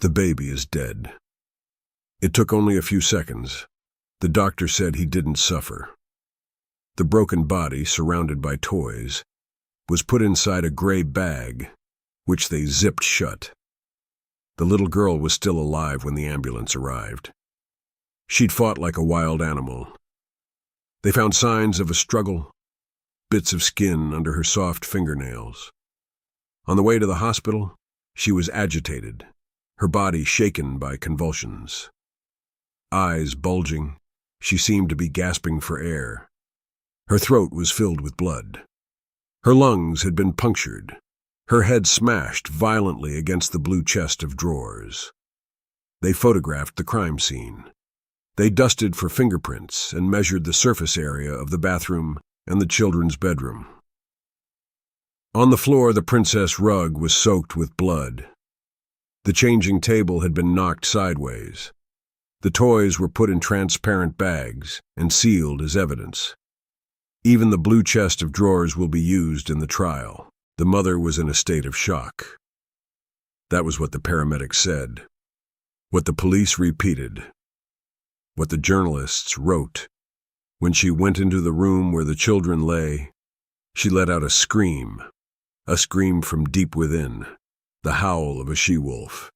The baby is dead. It took only a few seconds. The doctor said he didn't suffer. The broken body, surrounded by toys, was put inside a gray bag, which they zipped shut. The little girl was still alive when the ambulance arrived. She'd fought like a wild animal. They found signs of a struggle, bits of skin under her soft fingernails. On the way to the hospital, she was agitated, her body shaken by convulsions. Eyes bulging, she seemed to be gasping for air. Her throat was filled with blood. Her lungs had been punctured, her head smashed violently against the blue chest of drawers. They photographed the crime scene. They dusted for fingerprints and measured the surface area of the bathroom and the children's bedroom. On the floor, the princess rug was soaked with blood. The changing table had been knocked sideways. The toys were put in transparent bags and sealed as evidence. Even the blue chest of drawers will be used in the trial. The mother was in a state of shock. That was what the paramedics said, what the police repeated, what the journalists wrote. When she went into the room where the children lay, she let out a scream from deep within, the howl of a she-wolf.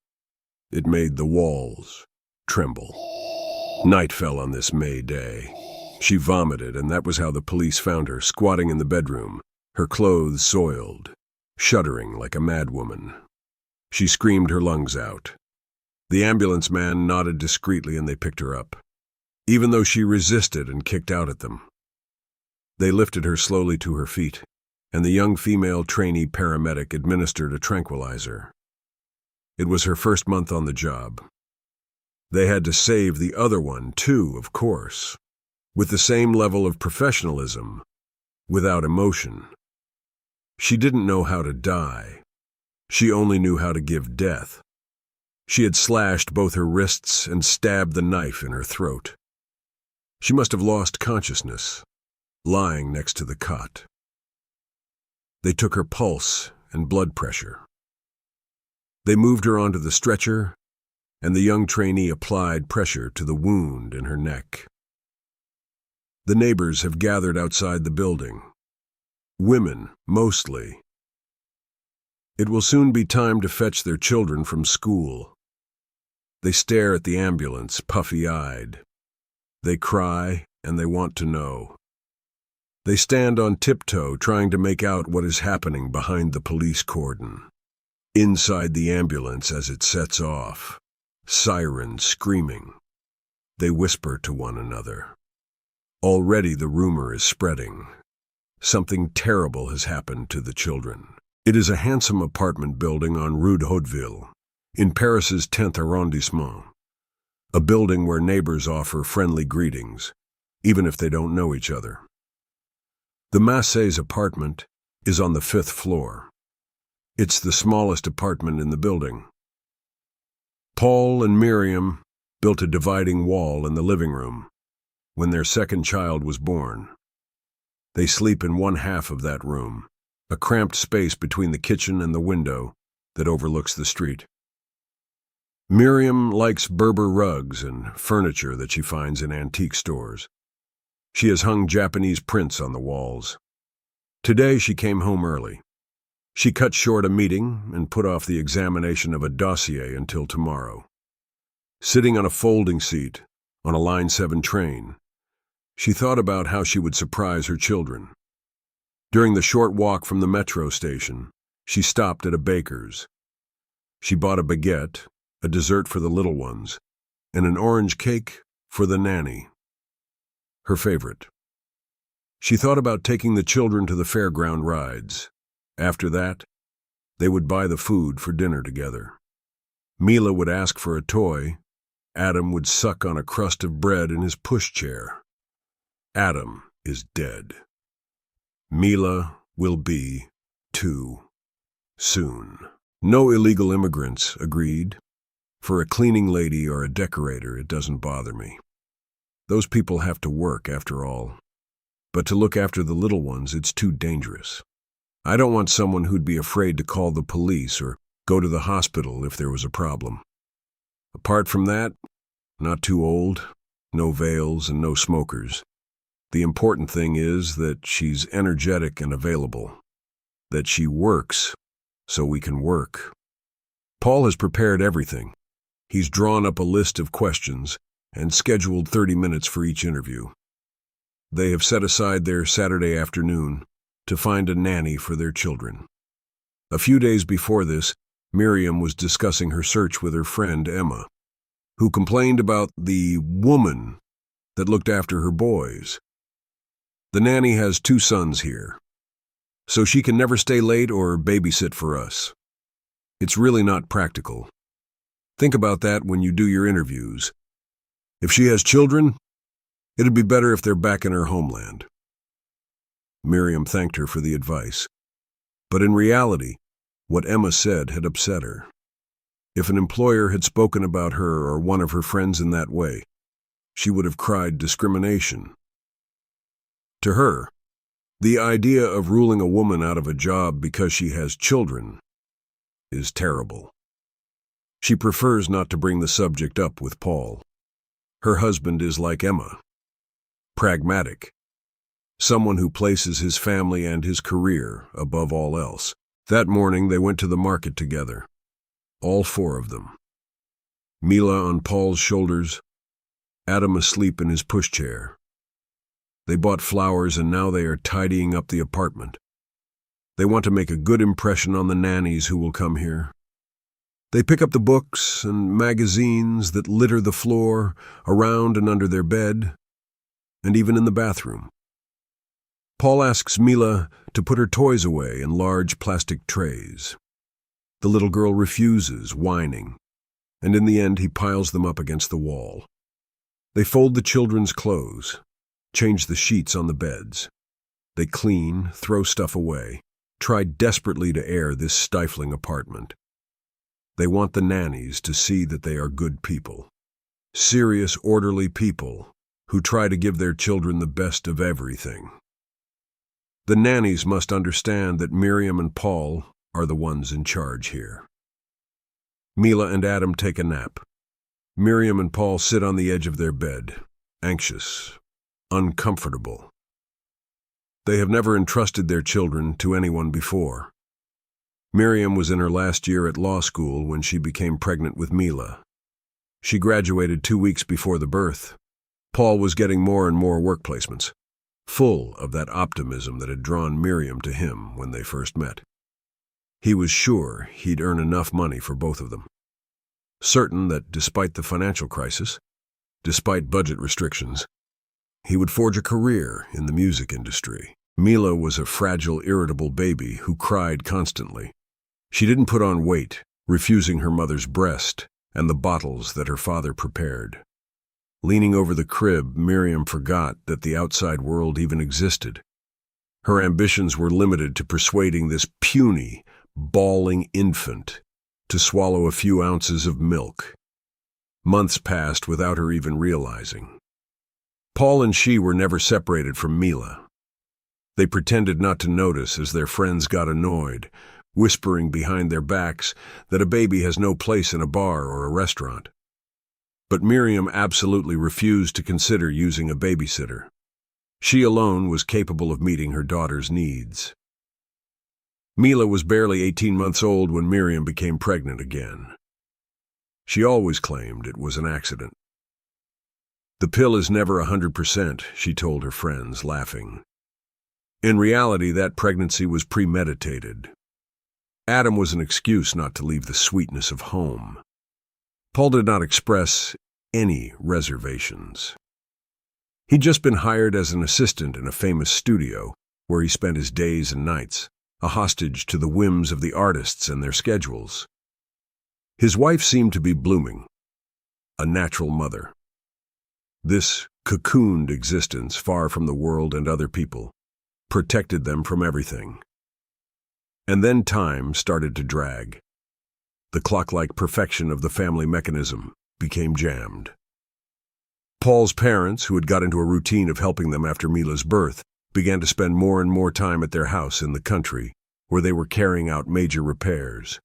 It made the walls tremble. Night fell on this May day. She vomited, and that was how the police found her, squatting in the bedroom, her clothes soiled, shuddering like a madwoman. She screamed her lungs out. The ambulance man nodded discreetly and they picked her up, even though she resisted and kicked out at them. They lifted her slowly to her feet, and the young female trainee paramedic administered a tranquilizer. It was her first month on the job. They had to save the other one, too, of course, with the same level of professionalism, without emotion. She didn't know how to die. She only knew how to give death. She had slashed both her wrists and stabbed the knife in her throat. She must have lost consciousness, lying next to the cot. They took her pulse and blood pressure. They moved her onto the stretcher, and the young trainee applied pressure to the wound in her neck. The neighbors have gathered outside the building. Women, mostly. It will soon be time to fetch their children from school. They stare at the ambulance, puffy-eyed. They cry, and they want to know. They stand on tiptoe, trying to make out what is happening behind the police cordon. Inside the ambulance as it sets off, sirens screaming. They whisper to one another. Already the rumor is spreading. Something terrible has happened to the children. It is a handsome apartment building on Rue de Hauteville, in Paris's 10th arrondissement. A building where neighbors offer friendly greetings, even if they don't know each other. The Massey's apartment is on the 5th floor. It's the smallest apartment in the building. Paul and Miriam built a dividing wall in the living room when their second child was born. They sleep in one half of that room, a cramped space between the kitchen and the window that overlooks the street. Miriam likes Berber rugs and furniture that she finds in antique stores. She has hung Japanese prints on the walls. Today she came home early. She cut short a meeting and put off the examination of a dossier until tomorrow. Sitting on a folding seat on a Line 7 train, she thought about how she would surprise her children. During the short walk from the metro station, she stopped at a baker's. She bought a baguette, a dessert for the little ones, and an orange cake for the nanny, her favorite. She thought about taking the children to the fairground rides. After that, they would buy the food for dinner together. Mila would ask for a toy. Adam would suck on a crust of bread in his pushchair. Adam is dead. Mila will be too soon. No illegal immigrants, agreed. For a cleaning lady or a decorator, it doesn't bother me. Those people have to work, after all. But to look after the little ones, it's too dangerous. I don't want someone who'd be afraid to call the police or go to the hospital if there was a problem. Apart from that, not too old, no veils and no smokers. The important thing is that she's energetic and available, that she works so we can work. Paul has prepared everything. He's drawn up a list of questions and scheduled 30 minutes for each interview. They have set aside their Saturday afternoon to find a nanny for their children. A few days before this, Miriam was discussing her search with her friend Emma, who complained about the woman that looked after her boys. The nanny has 2 sons here, so she can never stay late or babysit for us. It's really not practical. Think about that when you do your interviews. If she has children, it'd be better if they're back in her homeland. Miriam thanked her for the advice, but in reality, what Emma said had upset her. If an employer had spoken about her or one of her friends in that way, she would have cried discrimination. To her, the idea of ruling a woman out of a job because she has children is terrible. She prefers not to bring the subject up with Paul. Her husband is like Emma, pragmatic, someone who places his family and his career above all else. That morning they went to the market together, all 4 of them. Mila on Paul's shoulders, Adam asleep in his pushchair. They bought flowers and now they are tidying up the apartment. They want to make a good impression on the nannies who will come here. They pick up the books and magazines that litter the floor, around and under their bed, and even in the bathroom. Paul asks Mila to put her toys away in large plastic trays. The little girl refuses, whining, and in the end he piles them up against the wall. They fold the children's clothes, change the sheets on the beds. They clean, throw stuff away, try desperately to air this stifling apartment. They want the nannies to see that they are good people, serious, orderly people who try to give their children the best of everything. The nannies must understand that Miriam and Paul are the ones in charge here. Mila and Adam take a nap. Miriam and Paul sit on the edge of their bed, anxious, uncomfortable. They have never entrusted their children to anyone before. Miriam was in her last year at law school when she became pregnant with Mila. She graduated 2 weeks before the birth. Paul was getting more and more work placements, full of that optimism that had drawn Miriam to him when they first met. He was sure he'd earn enough money for both of them. Certain that despite the financial crisis, despite budget restrictions, he would forge a career in the music industry. Mila was a fragile, irritable baby who cried constantly. She didn't put on weight, refusing her mother's breast and the bottles that her father prepared. Leaning over the crib, Miriam forgot that the outside world even existed. Her ambitions were limited to persuading this puny, bawling infant to swallow a few ounces of milk. Months passed without her even realizing. Paul and she were never separated from Mila. They pretended not to notice as their friends got annoyed, whispering behind their backs that a baby has no place in a bar or a restaurant. But Miriam absolutely refused to consider using a babysitter. She alone was capable of meeting her daughter's needs. Mila was barely 18 months old when Miriam became pregnant again. She always claimed it was an accident. The pill is never 100%, she told her friends, laughing. In reality, that pregnancy was premeditated. Adam was an excuse not to leave the sweetness of home. Paul did not express any reservations. He'd just been hired as an assistant in a famous studio where he spent his days and nights, a hostage to the whims of the artists and their schedules. His wife seemed to be blooming, a natural mother. This cocooned existence, far from the world and other people, protected them from everything. And then time started to drag. The clock-like perfection of the family mechanism became jammed. Paul's parents, who had got into a routine of helping them after Mila's birth, began to spend more and more time at their house in the country, where they were carrying out major repairs.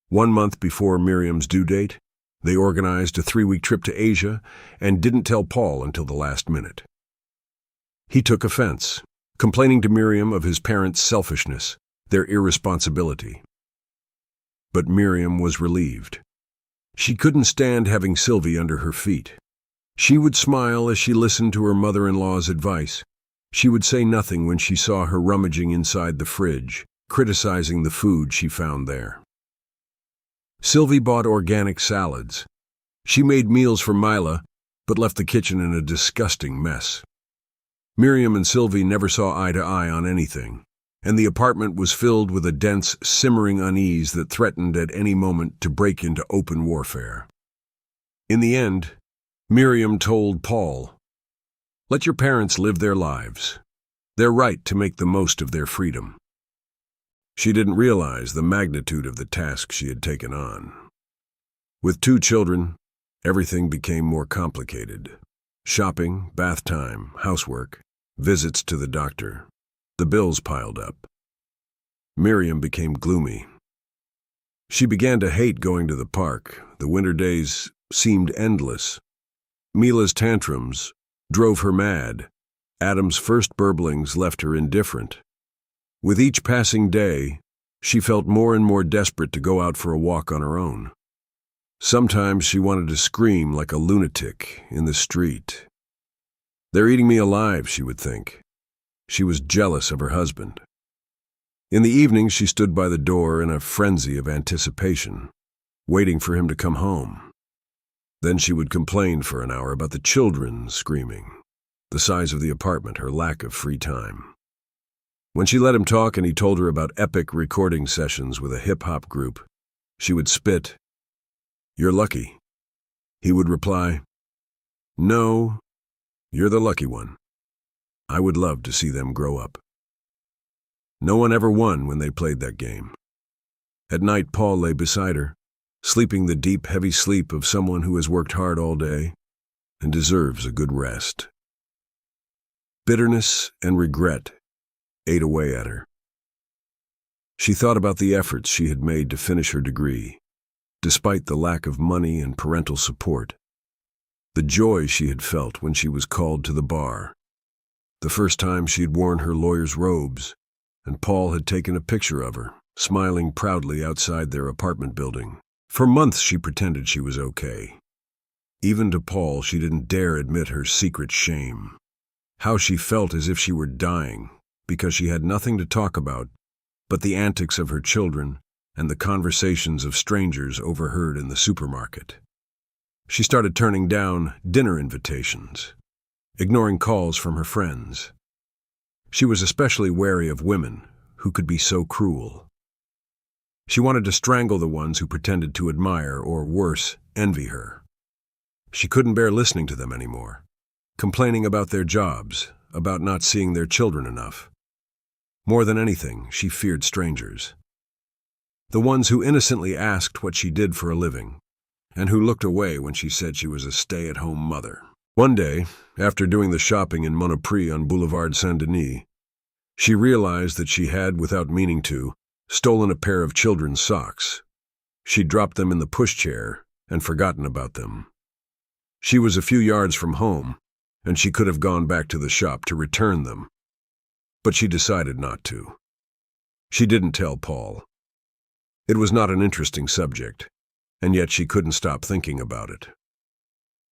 1 month before Miriam's due date, They organized a 3-week trip to Asia and didn't tell Paul until the last minute. He took offense, complaining to Miriam of his parents' selfishness, their irresponsibility. But Miriam was relieved. She couldn't stand having Sylvie under her feet. She would smile as she listened to her mother-in-law's advice. She would say nothing when she saw her rummaging inside the fridge, criticizing the food she found there. Sylvie bought organic salads. She made meals for Mila, but left the kitchen in a disgusting mess. Miriam and Sylvie never saw eye to eye on anything, and the apartment was filled with a dense, simmering unease that threatened at any moment to break into open warfare. In the end, Miriam told Paul, "Let your parents live their lives. They're right to make the most of their freedom." She didn't realize the magnitude of the task she had taken on. With 2 children, everything became more complicated. Shopping, bath time, housework, visits to the doctor. The bills piled up. Miriam became gloomy. She began to hate going to the park. The winter days seemed endless. Mila's tantrums drove her mad. Adam's first burblings left her indifferent. With each passing day, she felt more and more desperate to go out for a walk on her own. Sometimes she wanted to scream like a lunatic in the street. "They're eating me alive," she would think. She was jealous of her husband. In the evening, she stood by the door in a frenzy of anticipation, waiting for him to come home. Then she would complain for an hour about the children screaming, the size of the apartment, her lack of free time. When she let him talk and he told her about epic recording sessions with a hip-hop group, she would spit. "You're lucky." He would reply, "No, you're the lucky one. I would love to see them grow up." No one ever won when they played that game. At night, Paul lay beside her, sleeping the deep, heavy sleep of someone who has worked hard all day and deserves a good rest. Bitterness and regret ate away at her. She thought about the efforts she had made to finish her degree, despite the lack of money and parental support. The joy she had felt when she was called to the bar. The first time she had worn her lawyer's robes, and Paul had taken a picture of her, smiling proudly outside their apartment building. For months she pretended she was okay. Even to Paul, she didn't dare admit her secret shame. How she felt as if she were dying, because she had nothing to talk about but the antics of her children and the conversations of strangers overheard in the supermarket. She started turning down dinner invitations, ignoring calls from her friends. She was especially wary of women who could be so cruel. She wanted to strangle the ones who pretended to admire or, worse, envy her. She couldn't bear listening to them anymore, complaining about their jobs, about not seeing their children enough. More than anything, she feared strangers. The ones who innocently asked what she did for a living, and who looked away when she said she was a stay-at-home mother. One day, after doing the shopping in Monoprix on Boulevard Saint-Denis, she realized that she had, without meaning to, stolen a pair of children's socks. She dropped them in the pushchair and forgotten about them. She was a few yards from home, and she could have gone back to the shop to return them. But she decided not to. She didn't tell Paul. It was not an interesting subject, and yet she couldn't stop thinking about it.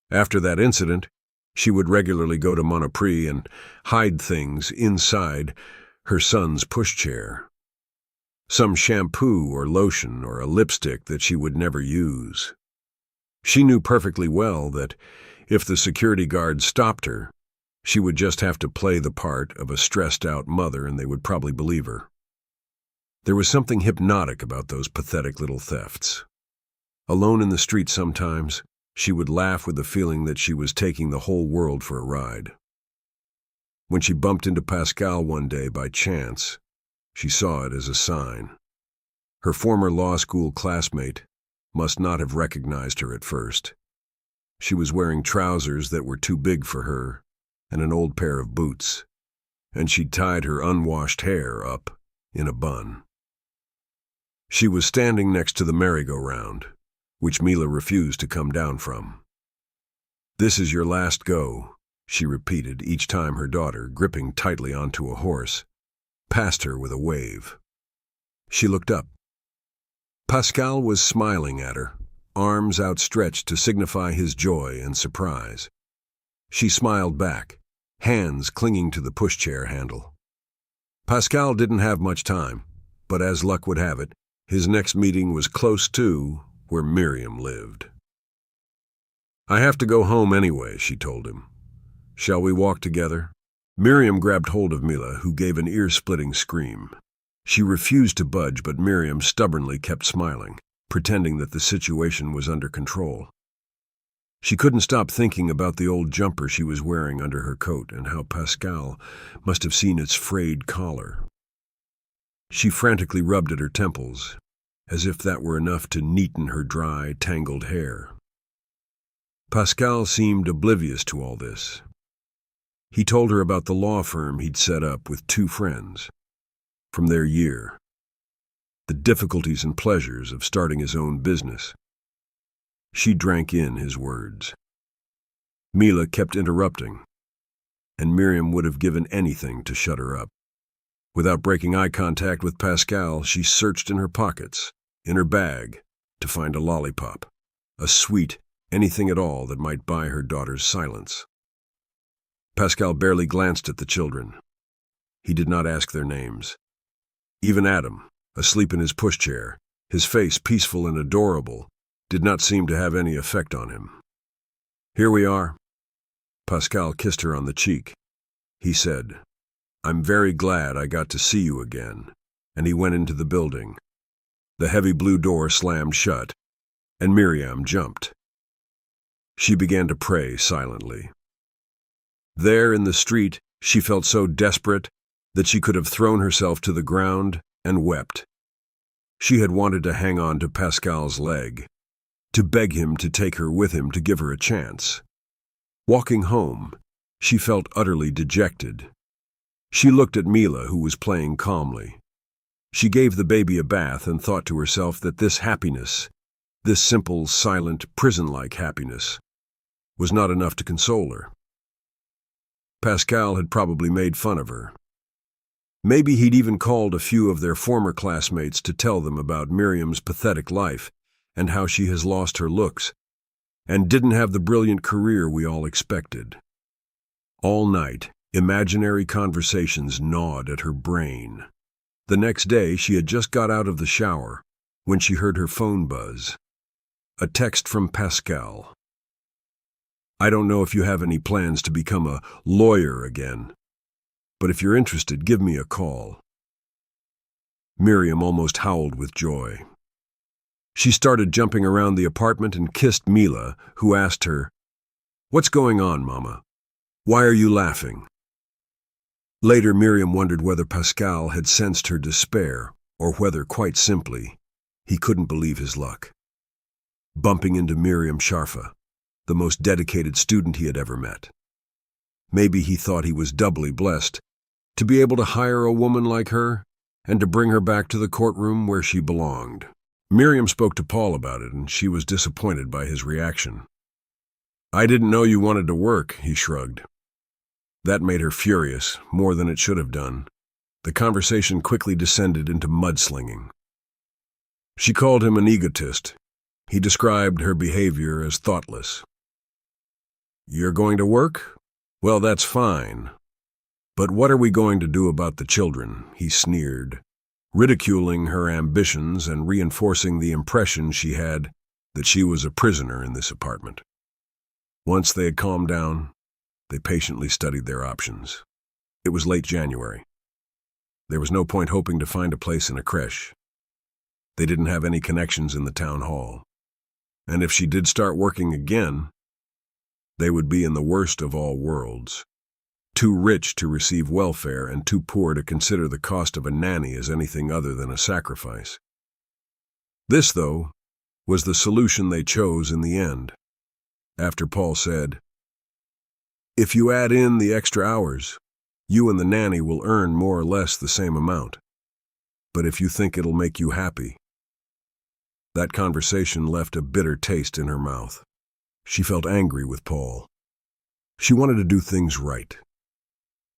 After that incident, she would regularly go to Monoprix and hide things inside her son's pushchair. Some shampoo or lotion or a lipstick that she would never use. She knew perfectly well that if the security guard stopped her, she would just have to play the part of a stressed-out mother and they would probably believe her. There was something hypnotic about those pathetic little thefts. Alone in the street sometimes, she would laugh with the feeling that she was taking the whole world for a ride. When she bumped into Pascal one day by chance, she saw it as a sign. Her former law school classmate must not have recognized her at first. She was wearing trousers that were too big for her and an old pair of boots, and she'd tied her unwashed hair up in a bun. She was standing next to the merry-go-round, which Mila refused to come down from. "This is your last go," she repeated each time her daughter, gripping tightly onto a horse, passed her with a wave. She looked up. Pascal was smiling at her, arms outstretched to signify his joy and surprise. She smiled back, hands clinging to the pushchair handle. Pascal didn't have much time, but as luck would have it, his next meeting was close to where Miriam lived. "I have to go home anyway," she told him. "Shall we walk together?" Miriam grabbed hold of Mila, who gave an ear-splitting scream. She refused to budge, but Miriam stubbornly kept smiling, pretending that the situation was under control. She couldn't stop thinking about the old jumper she was wearing under her coat and how Pascal must have seen its frayed collar. She frantically rubbed at her temples, as if that were enough to neaten her dry, tangled hair. Pascal seemed oblivious to all this. He told her about the law firm he'd set up with two friends from their year, the difficulties and pleasures of starting his own business. She drank in his words. Mila kept interrupting, and Miriam would have given anything to shut her up. Without breaking eye contact with Pascal, she searched in her pockets, in her bag, to find a lollipop, a sweet, anything at all that might buy her daughter's silence. Pascal barely glanced at the children. He did not ask their names. Even Adam, asleep in his pushchair, his face peaceful and adorable, did not seem to have any effect on him. "Here we are." Pascal kissed her on the cheek. He said, "I'm very glad I got to see you again," and he went into the building. The heavy blue door slammed shut, and Miriam jumped. She began to pray silently. There in the street, she felt so desperate that she could have thrown herself to the ground and wept. She had wanted to hang on to Pascal's leg, to beg him to take her with him to give her a chance. Walking home, she felt utterly dejected. She looked at Mila, who was playing calmly. She gave the baby a bath and thought to herself that this happiness, this simple, silent, prison-like happiness, was not enough to console her. Pascal had probably made fun of her. Maybe he'd even called a few of their former classmates to tell them about Miriam's pathetic life and how she has lost her looks and didn't have the brilliant career we all expected. All night, imaginary conversations gnawed at her brain. The next day, she had just got out of the shower when she heard her phone buzz. A text from Pascal. "I don't know if you have any plans to become a lawyer again, but if you're interested, give me a call." Miriam almost howled with joy. She started jumping around the apartment and kissed Mila, who asked her, "What's going on, Mama? Why are you laughing?" Later, Miriam wondered whether Pascal had sensed her despair, or whether, quite simply, he couldn't believe his luck. Bumping into Miriam Sharfa, the most dedicated student he had ever met. Maybe he thought he was doubly blessed to be able to hire a woman like her and to bring her back to the courtroom where she belonged. Miriam spoke to Paul about it, and she was disappointed by his reaction. "I didn't know you wanted to work," he shrugged. That made her furious, more than it should have done. The conversation quickly descended into mudslinging. She called him an egotist. He described her behavior as thoughtless. "You're going to work? Well, that's fine. But what are we going to do about the children?" he sneered, ridiculing her ambitions and reinforcing the impression she had that she was a prisoner in this apartment. Once they had calmed down, they patiently studied their options. It was late January. There was no point hoping to find a place in a creche. They didn't have any connections in the town hall. And if she did start working again, they would be in the worst of all worlds. Too rich to receive welfare and too poor to consider the cost of a nanny as anything other than a sacrifice. This, though, was the solution they chose in the end. After Paul said, "If you add in the extra hours, you and the nanny will earn more or less the same amount. But if you think it'll make you happy, That conversation left a bitter taste in her mouth. She felt angry with Paul. She wanted to do things right.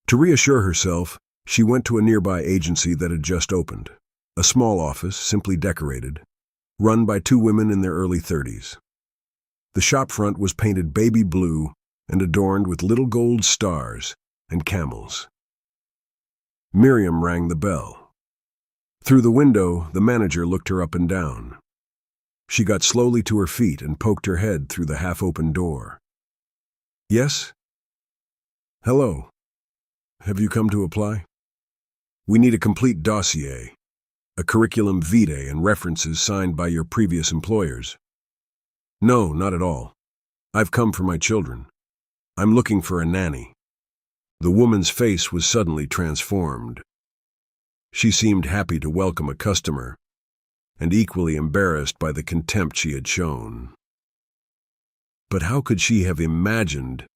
To reassure herself, she went to a nearby agency that had just opened, a small office, simply decorated, run by two women in their early 30s. The shop front was painted baby blue and adorned with little gold stars and camels. Miriam rang the bell. Through the window, the manager looked her up and down. She got slowly to her feet and poked her head through the half-open door. Yes? Hello. Have you come to apply? We need a complete dossier, a curriculum vitae and references signed by your previous employers. No, not at all. I've come for my children. I'm looking for a nanny. The woman's face was suddenly transformed. She seemed happy to welcome a customer, and equally embarrassed by the contempt she had shown. But how could she have imagined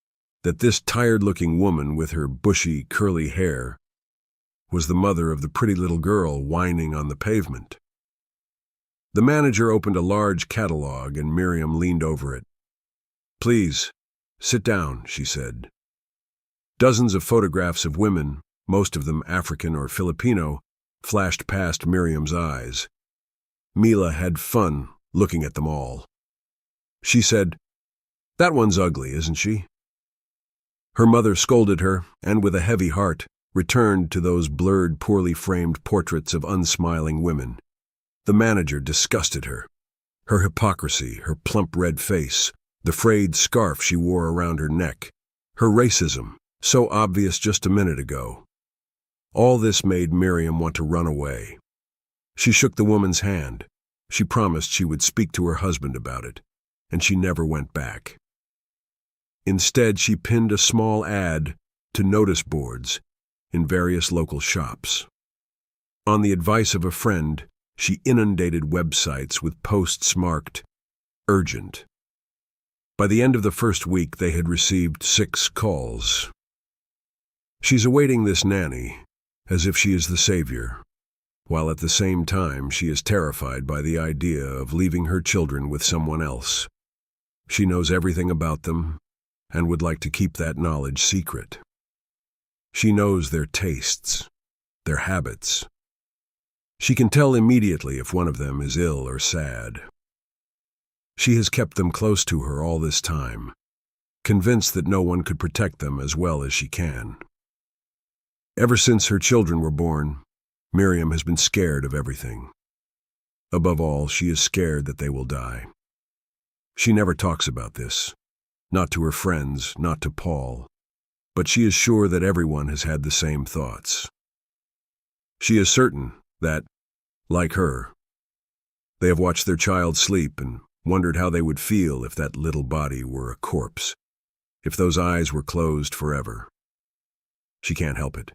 that this tired-looking woman with her bushy, curly hair was the mother of the pretty little girl whining on the pavement? The manager opened a large catalog and Miriam leaned over it. Please, sit down, she said. Dozens of photographs of women, most of them African or Filipino, flashed past Miriam's eyes. Mila had fun looking at them all. She said, "That one's ugly, isn't she?" Her mother scolded her, and with a heavy heart, returned to those blurred, poorly framed portraits of unsmiling women. The manager disgusted her. Her hypocrisy, her plump red face, the frayed scarf she wore around her neck, her racism, so obvious just a minute ago. All this made Miriam want to run away. She shook the woman's hand. She promised she would speak to her husband about it, and she never went back. Instead, she pinned a small ad to notice boards in various local shops. On the advice of a friend, she inundated websites with posts marked urgent. By the end of the first week, they had received 6 calls. She's awaiting this nanny, as if she is the savior, while at the same time she is terrified by the idea of leaving her children with someone else. She knows everything about them and would like to keep that knowledge secret. She knows their tastes, their habits. She can tell immediately if one of them is ill or sad. She has kept them close to her all this time, convinced that no one could protect them as well as she can. Ever since her children were born, Miriam has been scared of everything. Above all, she is scared that they will die. She never talks about this, not to her friends, not to Paul, but she is sure that everyone has had the same thoughts. She is certain that, like her, they have watched their child sleep and wondered how they would feel if that little body were a corpse, if those eyes were closed forever. She can't help it.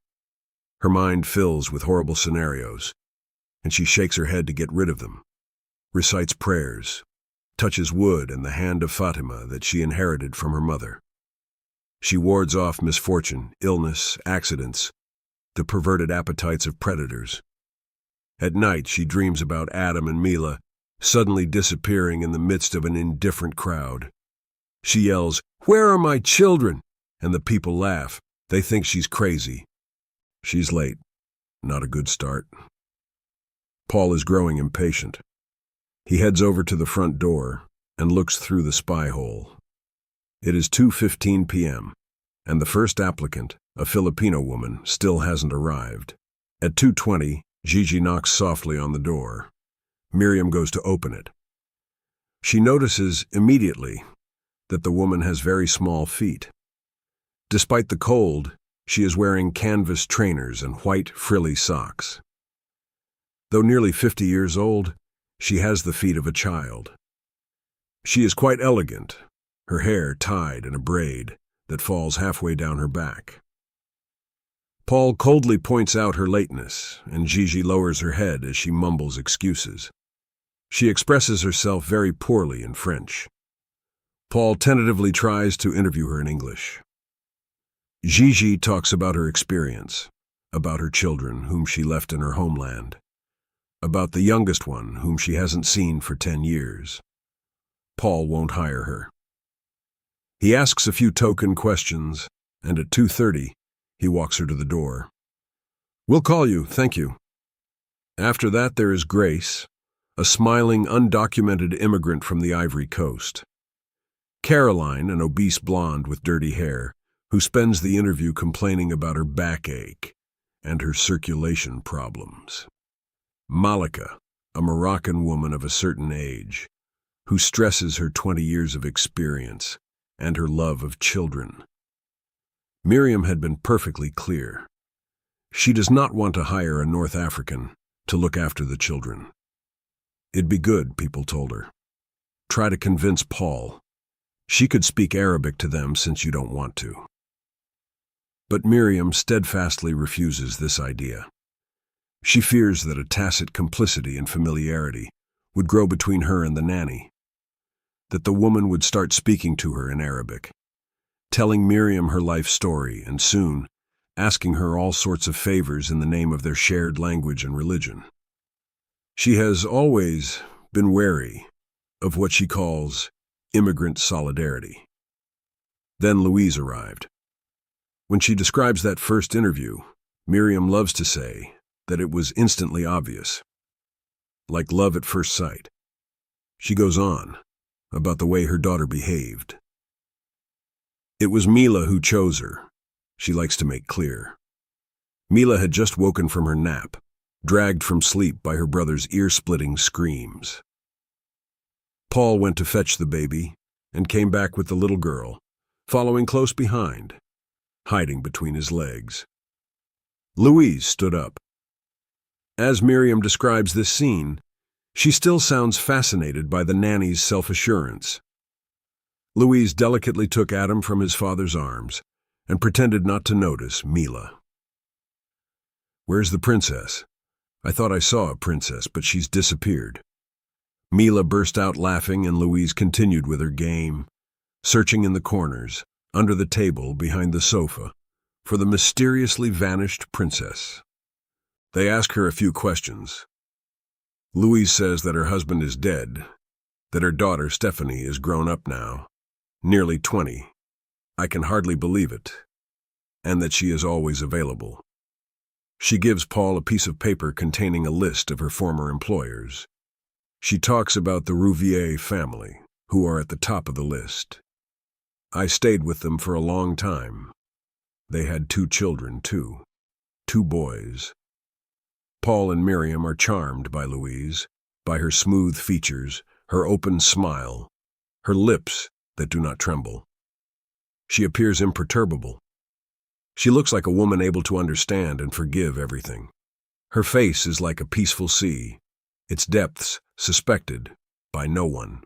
Her mind fills with horrible scenarios, and she shakes her head to get rid of them, recites prayers, touches wood and the hand of Fatima that she inherited from her mother. She wards off misfortune, illness, accidents, the perverted appetites of predators. At night, she dreams about Adam and Mila suddenly disappearing in the midst of an indifferent crowd. She yells, "Where are my children?" And the people laugh. They think she's crazy. She's late. Not a good start. Paul is growing impatient. He heads over to the front door and looks through the spy hole. It is 2:15 p.m., and the first applicant, a Filipino woman, still hasn't arrived. At 2:20, Gigi knocks softly on the door. Miriam goes to open it. She notices immediately that the woman has very small feet. Despite the cold, she is wearing canvas trainers and white, frilly socks. Though nearly 50 years old, she has the feet of a child. She is quite elegant, her hair tied in a braid that falls halfway down her back. Paul coldly points out her lateness, and Gigi lowers her head as she mumbles excuses. She expresses herself very poorly in French. Paul tentatively tries to interview her in English. Gigi talks about her experience, about her children whom she left in her homeland. about the youngest one whom she hasn't seen for 10 years. Paul won't hire her. He asks a few token questions, and at 2:30, he walks her to the door. "We'll call you, thank you." After that, there is Grace, a smiling, undocumented immigrant from the Ivory Coast. Caroline, an obese blonde with dirty hair, who spends the interview complaining about her backache and her circulation problems. Malika, a Moroccan woman of a certain age, who stresses her 20 years of experience and her love of children. Miriam had been perfectly clear. She does not want to hire a North African to look after the children. It'd be good, people told her. Try to convince Paul. She could speak Arabic to them since you don't want to. But Miriam steadfastly refuses this idea. She fears that a tacit complicity and familiarity would grow between her and the nanny, that the woman would start speaking to her in Arabic, telling Miriam her life story, and soon asking her all sorts of favors in the name of their shared language and religion. She has always been wary of what she calls immigrant solidarity. Then Louise arrived. When she describes that first interview, Miriam loves to say that it was instantly obvious, like love at first sight. She goes on about the way her daughter behaved. It was Mila who chose her, she likes to make clear. Mila had just woken from her nap, dragged from sleep by her brother's ear-splitting screams. Paul went to fetch the baby and came back with the little girl, following close behind, hiding between his legs. Louise stood up. As Miriam describes this scene, she still sounds fascinated by the nanny's self-assurance. Louise delicately took Adam from his father's arms and pretended not to notice Mila. "Where's the princess? I thought I saw a princess, but she's disappeared." Mila burst out laughing, and Louise continued with her game, searching in the corners, under the table, behind the sofa, for the mysteriously vanished princess. They ask her a few questions. Louise says that her husband is dead, that her daughter Stephanie is grown up now, nearly 20. I can hardly believe it, and that she is always available. She gives Paul a piece of paper containing a list of her former employers. She talks about the Rouvier family, who are at the top of the list. I stayed with them for a long time. They had 2 children, too. 2 boys. Paul and Miriam are charmed by Louise, by her smooth features, her open smile, her lips that do not tremble. She appears imperturbable. She looks like a woman able to understand and forgive everything. Her face is like a peaceful sea, its depths suspected by no one.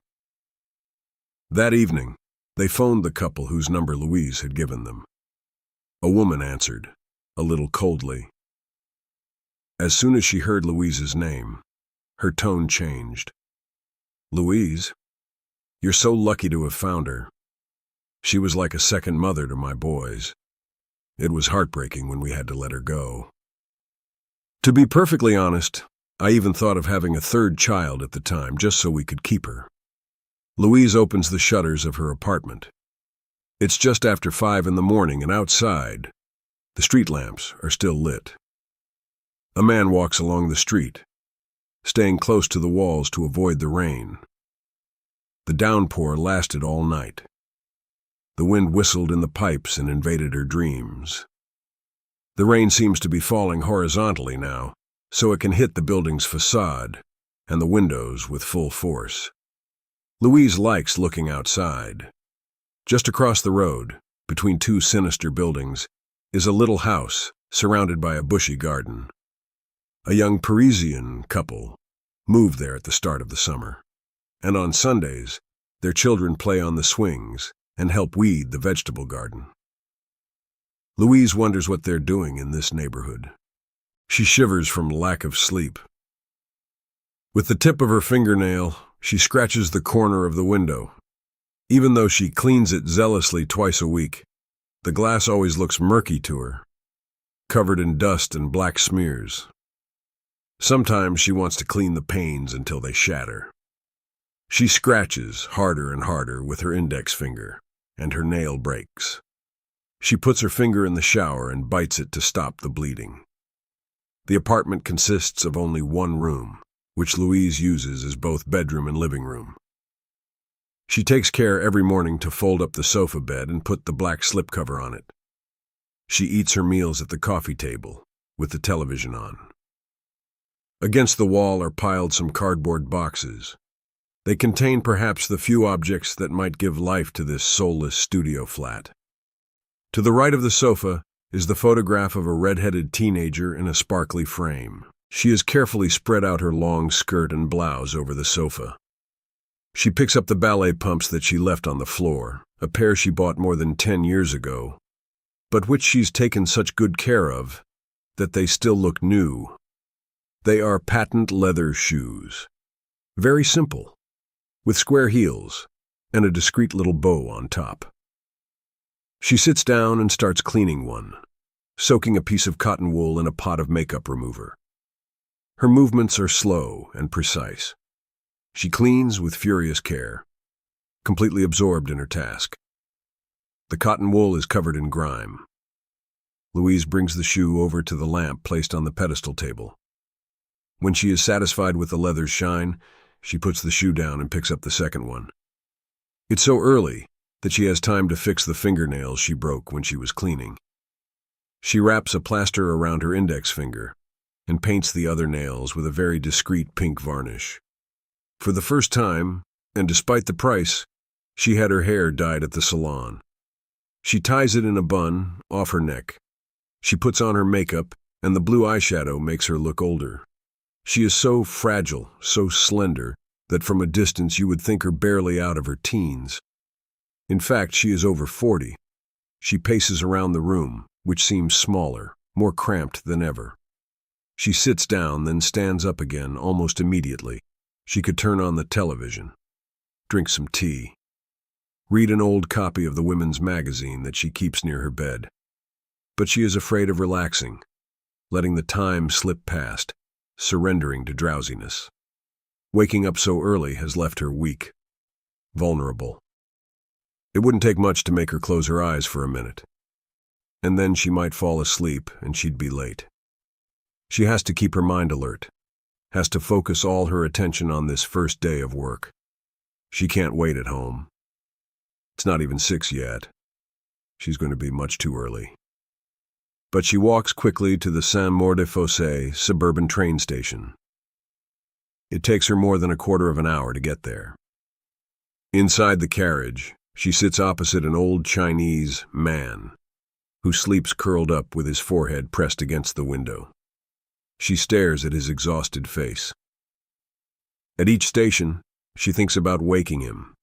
That evening, they phoned the couple whose number Louise had given them. A woman answered, a little coldly. As soon as she heard Louise's name, her tone changed. "Louise, you're so lucky to have found her. She was like a second mother to my boys. It was heartbreaking when we had to let her go. To be perfectly honest, I even thought of having a 3rd child at the time, just so we could keep her." Louise opens the shutters of her apartment. It's just after 5 in the morning, and outside, the street lamps are still lit. A man walks along the street, staying close to the walls to avoid the rain. The downpour lasted all night. The wind whistled in the pipes and invaded her dreams. The rain seems to be falling horizontally now, so it can hit the building's facade and the windows with full force. Louise likes looking outside. Just across the road, between 2 sinister buildings, is a little house surrounded by a bushy garden. A young Parisian couple moved there at the start of the summer, and on Sundays, their children play on the swings and help weed the vegetable garden. Louise wonders what they're doing in this neighborhood. She shivers from lack of sleep. With the tip of her fingernail, she scratches the corner of the window. Even though she cleans it zealously twice a week, the glass always looks murky to her, covered in dust and black smears. Sometimes she wants to clean the panes until they shatter. She scratches harder and harder with her index finger, and her nail breaks. She puts her finger in the shower and bites it to stop the bleeding. The apartment consists of only one room, which Louise uses as both bedroom and living room. She takes care every morning to fold up the sofa bed and put the black slipcover on it. She eats her meals at the coffee table, with the television on. Against the wall are piled some cardboard boxes. They contain perhaps the few objects that might give life to this soulless studio flat. To the right of the sofa is the photograph of a red-headed teenager in a sparkly frame. She has carefully spread out her long skirt and blouse over the sofa. She picks up the ballet pumps that she left on the floor, a pair she bought more than 10 years ago, but which she's taken such good care of that they still look new. They are patent leather shoes. Very simple, with square heels and a discreet little bow on top. She sits down and starts cleaning one, soaking a piece of cotton wool in a pot of makeup remover. Her movements are slow and precise. She cleans with furious care, completely absorbed in her task. The cotton wool is covered in grime. Louise brings the shoe over to the lamp placed on the pedestal table. When she is satisfied with the leather's shine, she puts the shoe down and picks up the second one. It's so early that she has time to fix the fingernails she broke when she was cleaning. She wraps a plaster around her index finger and paints the other nails with a very discreet pink varnish. For the first time, and despite the price, she had her hair dyed at the salon. She ties it in a bun off her neck. She puts on her makeup, and the blue eyeshadow makes her look older. She is so fragile, so slender, that from a distance you would think her barely out of her teens. In fact, she is over 40. She paces around the room, which seems smaller, more cramped than ever. She sits down, then stands up again almost immediately. She could turn on the television, drink some tea, read an old copy of the women's magazine that she keeps near her bed. But she is afraid of relaxing, letting the time slip past, surrendering to drowsiness. Waking up so early has left her weak, vulnerable. It wouldn't take much to make her close her eyes for a minute, and then she might fall asleep and she'd be late. She has to keep her mind alert, has to focus all her attention on this first day of work. She can't wait at home. It's not even 6 yet. She's going to be much too early. But she walks quickly to the Saint-Maur-des-Fossés suburban train station. It takes her more than a quarter of an hour to get there. Inside the carriage, she sits opposite an old Chinese man who sleeps curled up with his forehead pressed against the window. She stares at his exhausted face. At each station, she thinks about waking him.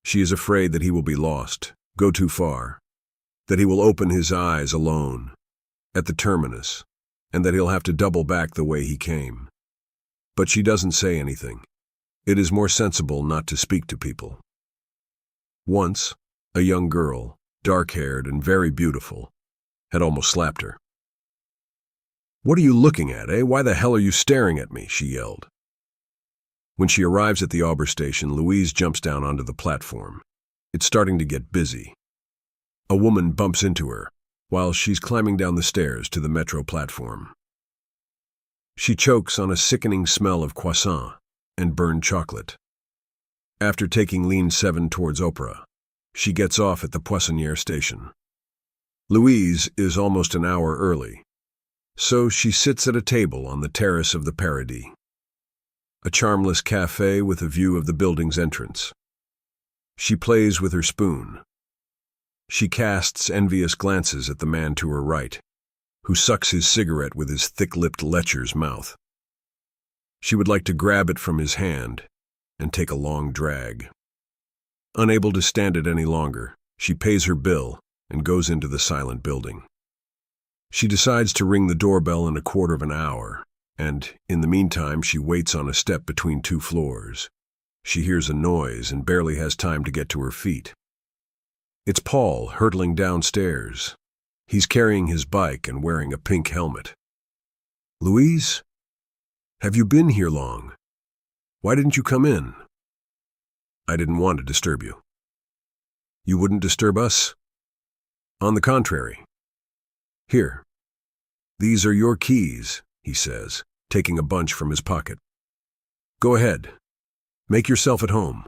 She is afraid that he will be lost, go too far, that he will open his eyes alone, at the terminus, and that he'll have to double back the way he came. But she doesn't say anything. It is more sensible not to speak to people. Once, a young girl, dark-haired and very beautiful, had almost slapped her. "What are you looking at, eh? Why the hell are you staring at me?" she yelled. When she arrives at the Auber station, Louise jumps down onto the platform. It's starting to get busy. A woman bumps into her while she's climbing down the stairs to the metro platform. She chokes on a sickening smell of croissant and burned chocolate. After taking Ligne 7 towards Opera, she gets off at the Poissonnière station. Louise is almost an hour early, so she sits at a table on the terrace of the Paradis, a charmless cafe with a view of the building's entrance. She plays with her spoon. She casts envious glances at the man to her right, who sucks his cigarette with his thick-lipped lecher's mouth. She would like to grab it from his hand and take a long drag. Unable to stand it any longer, she pays her bill and goes into the silent building. She decides to ring the doorbell in a quarter of an hour, and, in the meantime, she waits on a step between 2 floors. She hears a noise and barely has time to get to her feet. It's Paul hurtling downstairs. He's carrying his bike and wearing a pink helmet. "Louise?" Have you been here long? Why didn't you come in? I didn't want to disturb you. You wouldn't disturb us? On the contrary. Here. These are your keys, he says, taking a bunch from his pocket. Go ahead. Make yourself at home.